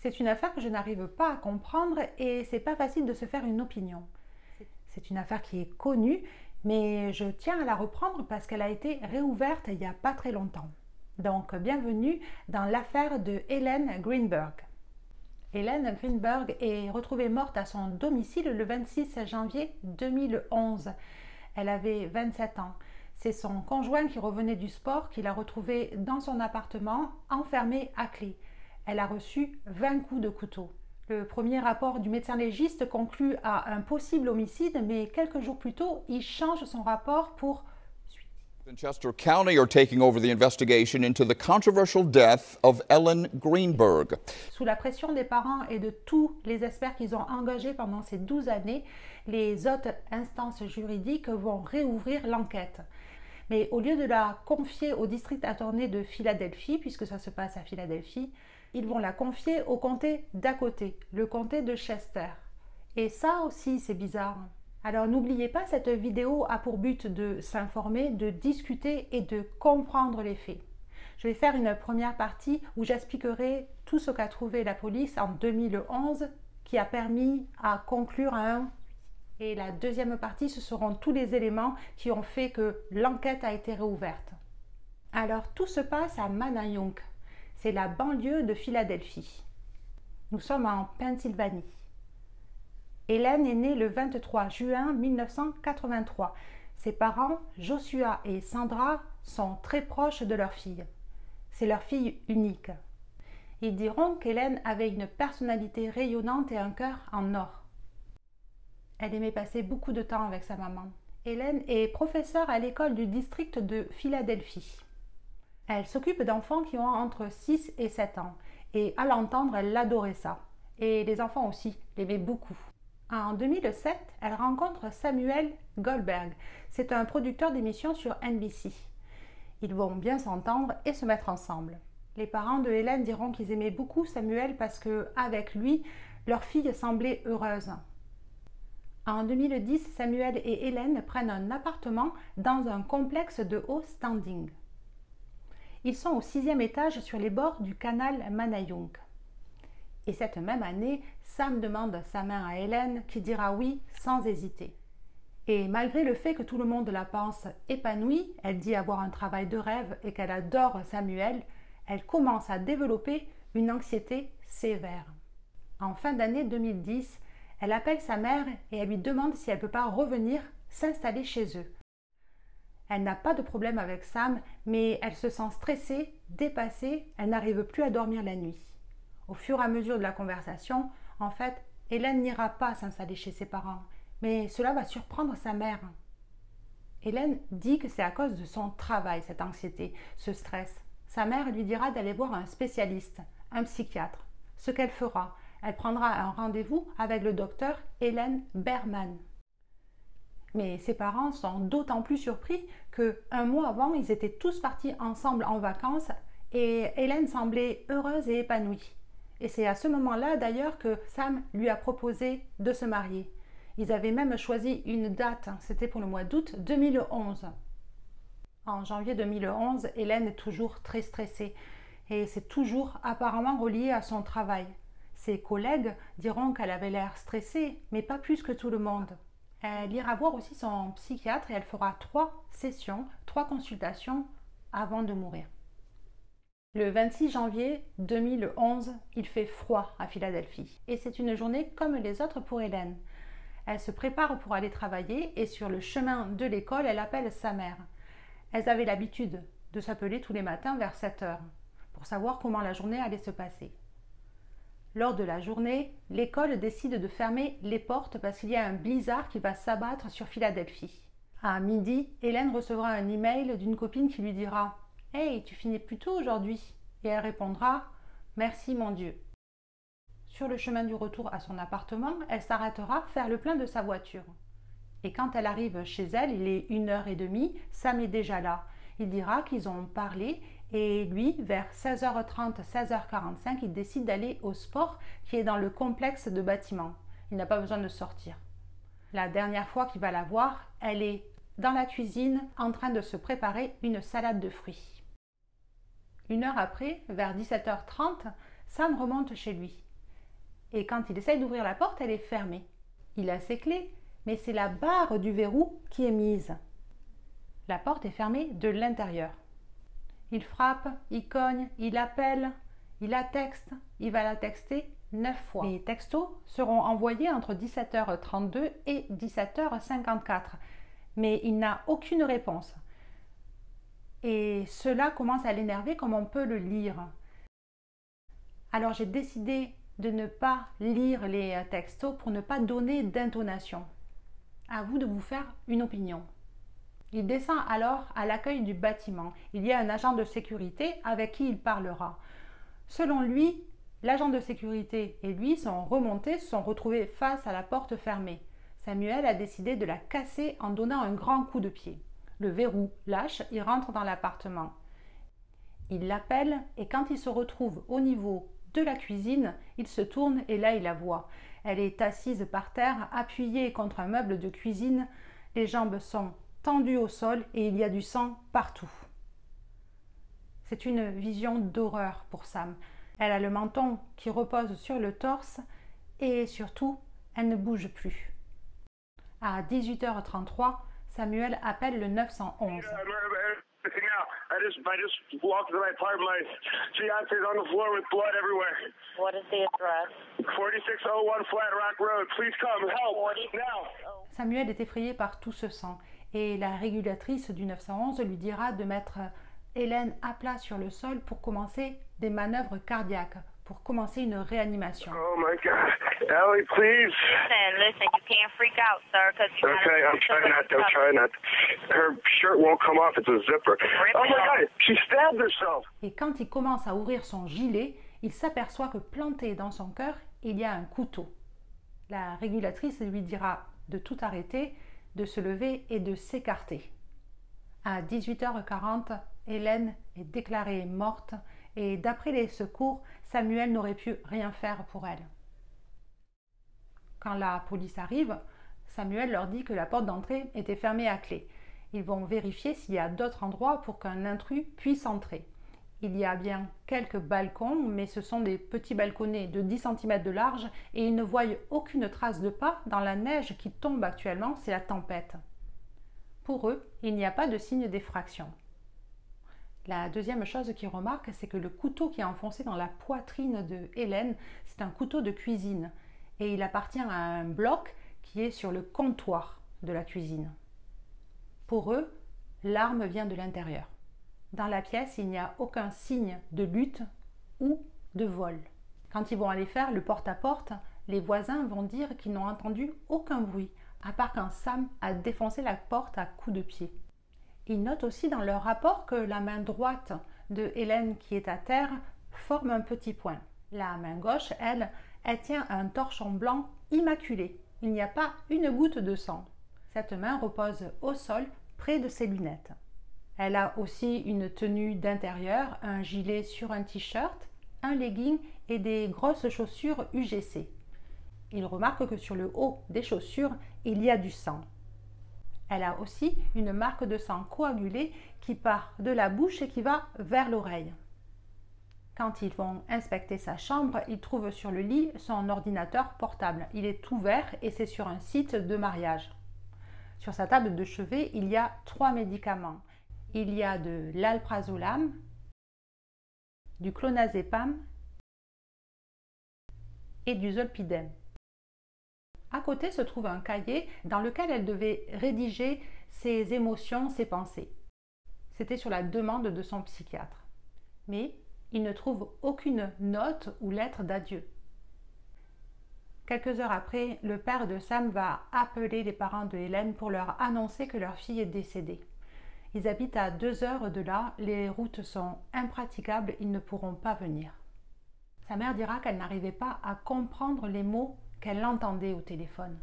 C'est une affaire que je n'arrive pas à comprendre et c'est pas facile de se faire une opinion. C'est une affaire qui est connue, mais je tiens à la reprendre parce qu'elle a été réouverte il n'y a pas très longtemps. Donc, bienvenue dans l'affaire de Ellen Greenberg. Ellen Greenberg est retrouvée morte à son domicile le 26 janvier 2011. Elle avait 27 ans. C'est son conjoint qui revenait du sport qui l'a retrouvée dans son appartement, enfermée à clé. Elle a reçu 20 coups de couteau. Le premier rapport du médecin légiste conclut à un possible homicide, mais quelques jours plus tôt, il change son rapport pour Chester County are taking over the investigation into the controversial death of Ellen Greenberg. Sous la pression des parents et de tous les experts qu'ils ont engagés pendant ces 12 années, les hautes instances juridiques vont réouvrir l'enquête. Mais au lieu de la confier au district attorney de Philadelphie, puisque ça se passe à Philadelphie, ils vont la confier au comté d'à côté, le comté de Chester. Et ça aussi, c'est bizarre. Alors n'oubliez pas, cette vidéo a pour but de s'informer, de discuter et de comprendre les faits. Je vais faire une première partie où j'expliquerai tout ce qu'a trouvé la police en 2011 qui a permis à conclure un... Et la deuxième partie, ce seront tous les éléments qui ont fait que l'enquête a été réouverte. Alors tout se passe à Manayunk, c'est la banlieue de Philadelphie. Nous sommes en Pennsylvanie. Ellen est née le 23 juin 1983. Ses parents, Joshua et Sandra, sont très proches de leur fille. C'est leur fille unique. Ils diront qu'Ellen avait une personnalité rayonnante et un cœur en or. Elle aimait passer beaucoup de temps avec sa maman. Ellen est professeure à l'école du district de Philadelphie. Elle s'occupe d'enfants qui ont entre 6 et 7 ans. Et à l'entendre, elle adorait ça. Et les enfants aussi l'aimaient beaucoup. En 2007, elle rencontre Samuel Goldberg. C'est un producteur d'émissions sur NBC. Ils vont bien s'entendre et se mettre ensemble. Les parents de Ellen diront qu'ils aimaient beaucoup Samuel parce qu'avec lui, leur fille semblait heureuse. En 2010, Samuel et Ellen prennent un appartement dans un complexe de haut standing. Ils sont au 6e étage sur les bords du canal Manayunk. Et cette même année, Sam demande sa main à Ellen qui dira oui sans hésiter. Et malgré le fait que tout le monde la pense épanouie, elle dit avoir un travail de rêve et qu'elle adore Samuel, elle commence à développer une anxiété sévère. En fin d'année 2010, elle appelle sa mère et elle lui demande si elle ne peut pas revenir s'installer chez eux. Elle n'a pas de problème avec Sam, mais elle se sent stressée, dépassée, elle n'arrive plus à dormir la nuit. Au fur et à mesure de la conversation, en fait, Ellen n'ira pas s'installer chez ses parents, mais cela va surprendre sa mère. Ellen dit que c'est à cause de son travail, cette anxiété, ce stress. Sa mère lui dira d'aller voir un spécialiste, un psychiatre. Ce qu'elle fera, elle prendra un rendez-vous avec le docteur Ellen Berman. Mais ses parents sont d'autant plus surpris qu'un mois avant, ils étaient tous partis ensemble en vacances et Ellen semblait heureuse et épanouie. Et c'est à ce moment-là d'ailleurs que Sam lui a proposé de se marier. Ils avaient même choisi une date, c'était pour le mois d'août 2011. En janvier 2011, Ellen est toujours très stressée et c'est toujours apparemment relié à son travail. Ses collègues diront qu'elle avait l'air stressée, mais pas plus que tout le monde. Elle ira voir aussi son psychiatre et elle fera 3 sessions, 3 consultations avant de mourir. Le 26 janvier 2011, il fait froid à Philadelphie et c'est une journée comme les autres pour Ellen. Elle se prépare pour aller travailler et sur le chemin de l'école, elle appelle sa mère. Elles avaient l'habitude de s'appeler tous les matins vers 7 heures pour savoir comment la journée allait se passer. Lors de la journée, l'école décide de fermer les portes parce qu'il y a un blizzard qui va s'abattre sur Philadelphie. À midi, Ellen recevra un email d'une copine qui lui dira « Hey, tu finis plus tôt aujourd'hui ?» Et elle répondra « Merci mon Dieu ». Sur le chemin du retour à son appartement, elle s'arrêtera faire le plein de sa voiture. Et quand elle arrive chez elle, il est 1h30, Sam est déjà là. Il dira qu'ils ont parlé et lui, vers 16h30, 16h45, il décide d'aller au sport qui est dans le complexe de bâtiments. Il n'a pas besoin de sortir. La dernière fois qu'il va la voir, elle est dans la cuisine en train de se préparer une salade de fruits. 1 heure après, vers 17h30, Sam remonte chez lui. et quand il essaye d'ouvrir la porte, elle est fermée. Il a ses clés, mais c'est la barre du verrou qui est mise. La porte est fermée de l'intérieur. Il frappe, il cogne, il appelle, il la texte, il va la texter 9 fois. Les textos seront envoyés entre 17h32 et 17h54, mais il n'a aucune réponse. Et cela commence à l'énerver comme on peut le lire. Alors j'ai décidé de ne pas lire les textos pour ne pas donner d'intonation. À vous de vous faire une opinion. Il descend alors à l'accueil du bâtiment. Il y a un agent de sécurité avec qui il parlera. Selon lui, l'agent de sécurité et lui sont remontés, se sont retrouvés face à la porte fermée. Samuel a décidé de la casser en donnant un grand coup de pied. Le verrou lâche, il rentre dans l'appartement. Il l'appelle et quand il se retrouve au niveau de la cuisine, il se tourne et là il la voit. Elle est assise par terre, appuyée contre un meuble de cuisine. Les jambes sont tendues au sol et il y a du sang partout. C'est une vision d'horreur pour Sam. Elle a le menton qui repose sur le torse et surtout, elle ne bouge plus. À 18h33, Samuel appelle le 911. I just walked to my apartment. My fiance's on the floor with blood everywhere. What is the address? 4601 Flat Rock Road. Please come help now. Samuel est effrayé par tout ce sang et la régulatrice du 911 lui dira de mettre Hélène à plat sur le sol pour commencer des manœuvres cardiaques, pour commencer une réanimation. Oh my God. Ellie, please. Listen, you can't freak out, sir, because you Okay, I'm trying not. Her shirt won't come off, it's a zipper. Oh my God, she stabbed herself. Et quand il commence à ouvrir son gilet, il s'aperçoit que planté dans son cœur, il y a un couteau. La régulatrice lui dira de tout arrêter, de se lever et de s'écarter. À 18h40, Hélène est déclarée morte et d'après les secours, Samuel n'aurait pu rien faire pour elle. Quand la police arrive, Samuel leur dit que la porte d'entrée était fermée à clé. Ils vont vérifier s'il y a d'autres endroits pour qu'un intrus puisse entrer. Il y a bien quelques balcons, mais ce sont des petits balconnets de 10 cm de large et ils ne voient aucune trace de pas dans la neige qui tombe actuellement, c'est la tempête. Pour eux, il n'y a pas de signe d'effraction. La deuxième chose qu'ils remarquent, c'est que le couteau qui est enfoncé dans la poitrine de Hélène, c'est un couteau de cuisine et il appartient à un bloc qui est sur le comptoir de la cuisine. Pour eux, l'arme vient de l'intérieur. Dans la pièce, il n'y a aucun signe de lutte ou de vol. Quand ils vont aller faire le porte-à-porte, les voisins vont dire qu'ils n'ont entendu aucun bruit, à part quand Sam a défoncé la porte à coups de pied. Ils notent aussi dans leur rapport que la main droite de Hélène qui est à terre forme un petit point. La main gauche, elle tient un torchon blanc immaculé. Il n'y a pas une goutte de sang. Cette main repose au sol près de ses lunettes. Elle a aussi une tenue d'intérieur, un gilet sur un t-shirt, un legging et des grosses chaussures UGC. Il remarque que sur le haut des chaussures, il y a du sang. Elle a aussi une marque de sang coagulé qui part de la bouche et qui va vers l'oreille. Quand ils vont inspecter sa chambre, ils trouvent sur le lit son ordinateur portable. Il est ouvert et c'est sur un site de mariage. Sur sa table de chevet, il y a 3 médicaments. Il y a de l'alprazolam, du clonazepam et du zolpidem. À côté se trouve un cahier dans lequel elle devait rédiger ses émotions, ses pensées. C'était sur la demande de son psychiatre. Mais il ne trouve aucune note ou lettre d'adieu. Quelques heures après, le père de Sam va appeler les parents de Hélène pour leur annoncer que leur fille est décédée. Ils habitent à 2 heures de là, les routes sont impraticables, ils ne pourront pas venir. Sa mère dira qu'elle n'arrivait pas à comprendre les mots qu'elle entendait au téléphone.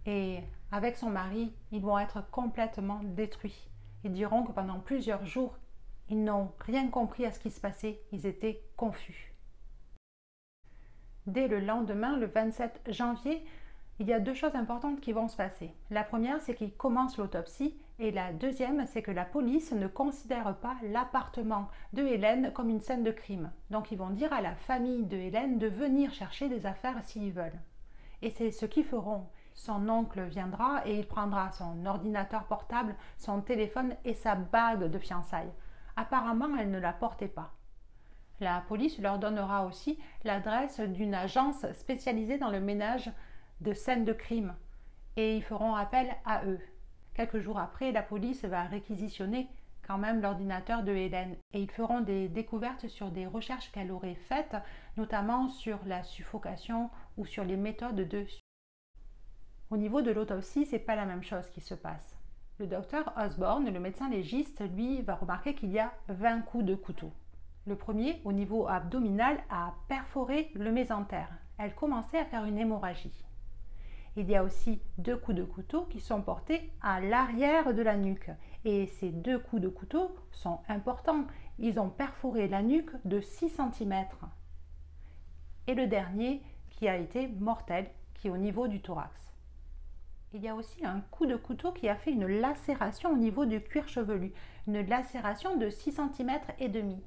Et avec son mari, ils vont être complètement détruits. Ils diront que pendant plusieurs jours, ils n'ont rien compris à ce qui se passait, ils étaient confus. Dès le lendemain, le 27 janvier, Il y a deux choses importantes qui vont se passer. La première, c'est qu'ils commencent l'autopsie et la deuxième, c'est que la police ne considère pas l'appartement de Hélène comme une scène de crime. Donc ils vont dire à la famille de Hélène de venir chercher des affaires s'ils veulent. Et c'est ce qu'ils feront. Son oncle viendra et il prendra son ordinateur portable, son téléphone et sa bague de fiançailles. Apparemment, elle ne la portait pas. La police leur donnera aussi l'adresse d'une agence spécialisée dans le ménage de scènes de crime et ils feront appel à eux. Quelques jours après, la police va réquisitionner quand même l'ordinateur de Hélène et ils feront des découvertes sur des recherches qu'elle aurait faites, notamment sur la suffocation ou sur les méthodes de suicide. Au niveau de l'autopsie, c'est pas la même chose qui se passe. Le docteur Osborne, le médecin légiste, lui, va remarquer qu'il y a 20 coups de couteau. Le premier, au niveau abdominal, a perforé le mésentère. Elle commençait à faire une hémorragie. Il y a aussi 2 coups de couteau qui sont portés à l'arrière de la nuque. Et ces 2 coups de couteau sont importants. Ils ont perforé la nuque de 6 cm. Et le dernier qui a été mortel, qui est au niveau du thorax. Il y a aussi un coup de couteau qui a fait une lacération au niveau du cuir chevelu. Une lacération de 6 cm et demi.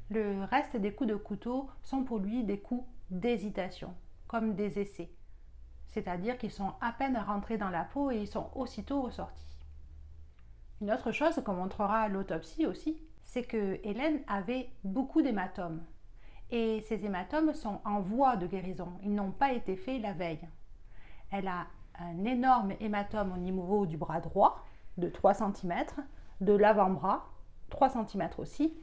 Le reste des coups de couteau sont pour lui des coups d'hésitation, comme des essais. C'est-à-dire qu'ils sont à peine rentrés dans la peau et ils sont aussitôt ressortis. Une autre chose qu'on montrera à l'autopsie aussi, c'est que Hélène avait beaucoup d'hématomes. Et ces hématomes sont en voie de guérison, ils n'ont pas été faits la veille. Elle a un énorme hématome au niveau du bras droit, de 3 cm, de l'avant-bras, 3 cm aussi,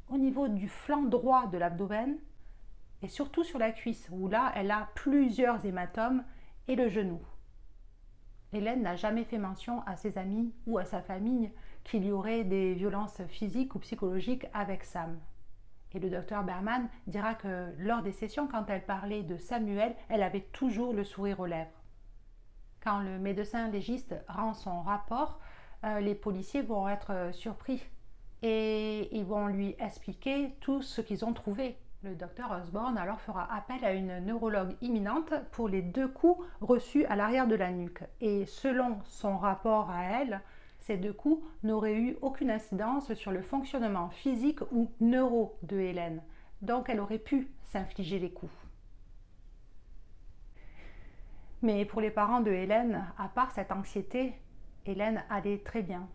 au niveau du flanc droit de l'abdomen, et surtout sur la cuisse, où là, elle a plusieurs hématomes, et le genou. Hélène n'a jamais fait mention à ses amis ou à sa famille qu'il y aurait des violences physiques ou psychologiques avec Sam. Et le docteur Berman dira que lors des sessions, quand elle parlait de Samuel, elle avait toujours le sourire aux lèvres. Quand le médecin légiste rend son rapport, les policiers vont être surpris et ils vont lui expliquer tout ce qu'ils ont trouvé. Le docteur Osborne alors fera appel à une neurologue imminente pour les 2 coups reçus à l'arrière de la nuque. Et selon son rapport à elle, ces 2 coups n'auraient eu aucune incidence sur le fonctionnement physique ou neuro de Hélène. Donc elle aurait pu s'infliger les coups. Mais pour les parents de Hélène, à part cette anxiété, Hélène allait très bien.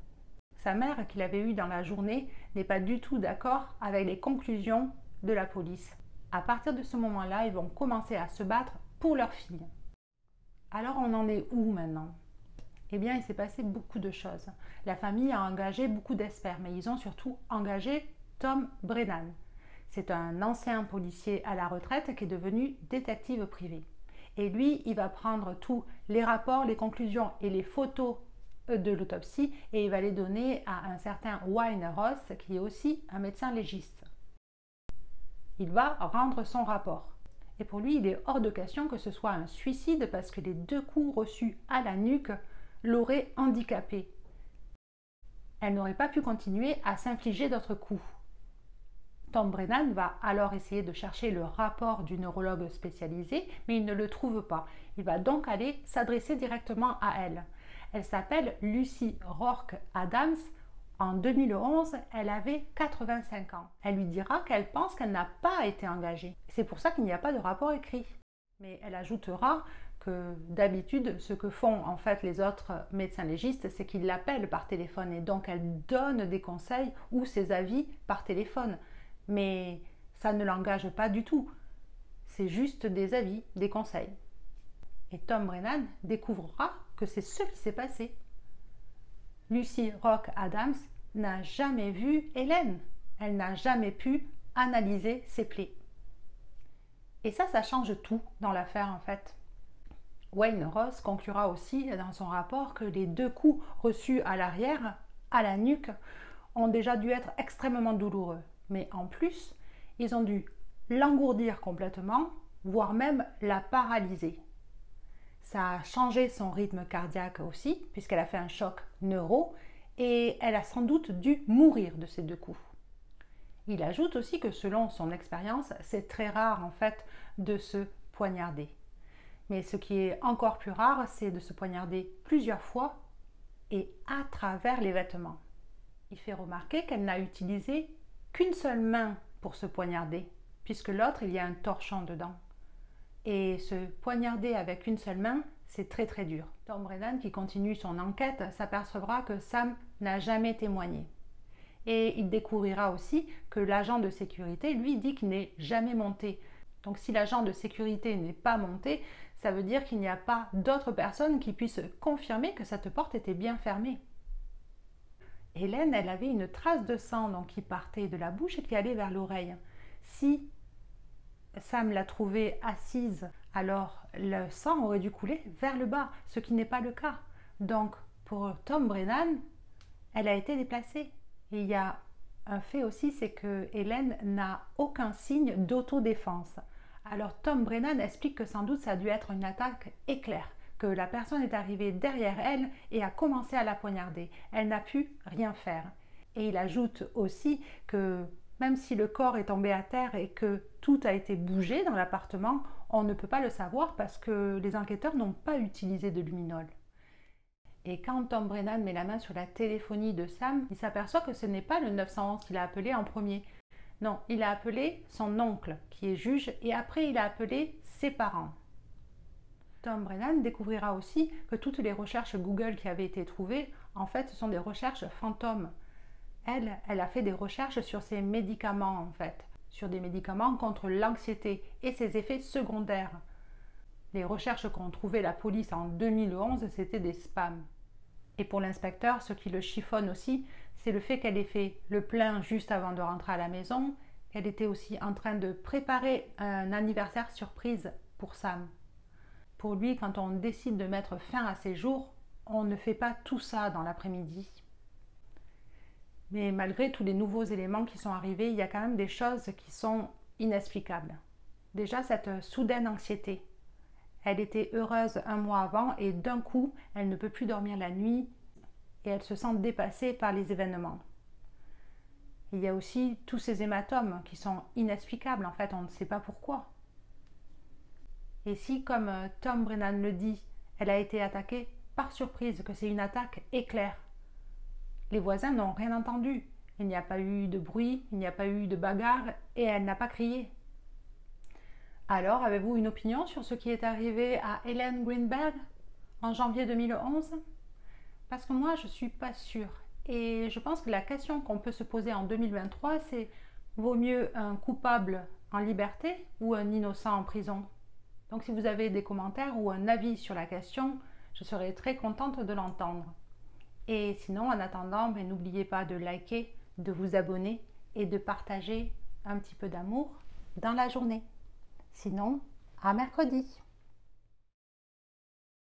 Sa mère, qui l'avait eue dans la journée, n'est pas du tout d'accord avec les conclusions de la police. À partir de ce moment-là, ils vont commencer à se battre pour leur fille. Alors on en est où maintenant? Eh bien, il s'est passé beaucoup de choses. La famille a engagé beaucoup d'experts, mais ils ont surtout engagé Tom Brennan. C'est un ancien policier à la retraite qui est devenu détective privé. Et lui, il va prendre tous les rapports, les conclusions et les photos de l'autopsie et il va les donner à un certain Wayne Ross, qui est aussi un médecin légiste. Il va rendre son rapport. Et pour lui, il est hors de question que ce soit un suicide parce que les 2 coups reçus à la nuque l'auraient handicapée. Elle n'aurait pas pu continuer à s'infliger d'autres coups. Tom Brennan va alors essayer de chercher le rapport du neurologue spécialisé, mais il ne le trouve pas. Il va donc aller s'adresser directement à elle. Elle s'appelle Lucy Rourke Adams. En 2011, elle avait 85 ans. Elle lui dira qu'elle pense qu'elle n'a pas été engagée. C'est pour ça qu'il n'y a pas de rapport écrit. Mais elle ajoutera que d'habitude, ce que font en fait les autres médecins légistes, c'est qu'ils l'appellent par téléphone et donc elle donne des conseils ou ses avis par téléphone. Mais ça ne l'engage pas du tout. C'est juste des avis, des conseils. Et Tom Brennan découvrira que c'est ce qui s'est passé. Lucy Rourke Adams n'a jamais vu Hélène. Elle n'a jamais pu analyser ses plaies. Et ça change tout dans l'affaire en fait. Wayne Ross conclura aussi dans son rapport que les 2 coups reçus à l'arrière, à la nuque, ont déjà dû être extrêmement douloureux. Mais en plus, ils ont dû l'engourdir complètement, voire même la paralyser. Ça a changé son rythme cardiaque aussi, puisqu'elle a fait un choc neuro, et elle a sans doute dû mourir de ces 2 coups. Il ajoute aussi que selon son expérience, c'est très rare en fait de se poignarder. Mais ce qui est encore plus rare, c'est de se poignarder plusieurs fois et à travers les vêtements. Il fait remarquer qu'elle n'a utilisé qu'une seule main pour se poignarder, puisque l'autre, il y a un torchon dedans. Et se poignarder avec une seule main, c'est très très dur. Tom Brennan, qui continue son enquête, s'apercevra que Sam n'a jamais témoigné. Et il découvrira aussi que l'agent de sécurité, lui, dit qu'il n'est jamais monté. Donc si l'agent de sécurité n'est pas monté, ça veut dire qu'il n'y a pas d'autres personnes qui puissent confirmer que cette porte était bien fermée. Hélène, elle avait une trace de sang donc, qui partait de la bouche et qui allait vers l'oreille. Si Sam l'a trouvée assise, alors le sang aurait dû couler vers le bas, ce qui n'est pas le cas. Donc pour Tom Brennan, elle a été déplacée. Et il y a un fait aussi, c'est que Hélène n'a aucun signe d'autodéfense. Alors Tom Brennan explique que sans doute ça a dû être une attaque éclair, que la personne est arrivée derrière elle et a commencé à la poignarder. Elle n'a pu rien faire. Et il ajoute aussi que même si le corps est tombé à terre et que tout a été bougé dans l'appartement, on ne peut pas le savoir parce que les enquêteurs n'ont pas utilisé de luminol. Et quand Tom Brennan met la main sur la téléphonie de Sam, il s'aperçoit que ce n'est pas le 911 qu'il a appelé en premier. Non, il a appelé son oncle, qui est juge, et après il a appelé ses parents. Tom Brennan découvrira aussi que toutes les recherches Google qui avaient été trouvées, en fait, ce sont des recherches fantômes. Elle a fait des recherches sur ces médicaments, en fait, sur des médicaments contre l'anxiété et ses effets secondaires. Les recherches qu'ont trouvées la police en 2011, c'était des spams. Et pour l'inspecteur, ce qui le chiffonne aussi, c'est le fait qu'elle ait fait le plein juste avant de rentrer à la maison, qu'elle était aussi en train de préparer un anniversaire surprise pour Sam. Pour lui, quand on décide de mettre fin à ses jours, on ne fait pas tout ça dans l'après-midi. Mais malgré tous les nouveaux éléments qui sont arrivés, il y a quand même des choses qui sont inexplicables. Déjà, cette soudaine anxiété. Elle était heureuse un mois avant et d'un coup, elle ne peut plus dormir la nuit et elle se sent dépassée par les événements. Il y a aussi tous ces hématomes qui sont inexplicables, en fait, on ne sait pas pourquoi. Et si, comme Tom Brennan le dit, elle a été attaquée par surprise, que c'est une attaque éclair, les voisins n'ont rien entendu. Il n'y a pas eu de bruit, il n'y a pas eu de bagarre et elle n'a pas crié. Alors, avez-vous une opinion sur ce qui est arrivé à Hélène Greenberg en janvier 2011? Parce que moi, je ne suis pas sûre. Et je pense que la question qu'on peut se poser en 2023, c'est vaut mieux un coupable en liberté ou un innocent en prison? Donc si vous avez des commentaires ou un avis sur la question, je serai très contente de l'entendre. Et sinon, en attendant, n'oubliez pas de liker, de vous abonner et de partager un petit peu d'amour dans la journée. Sinon, à mercredi.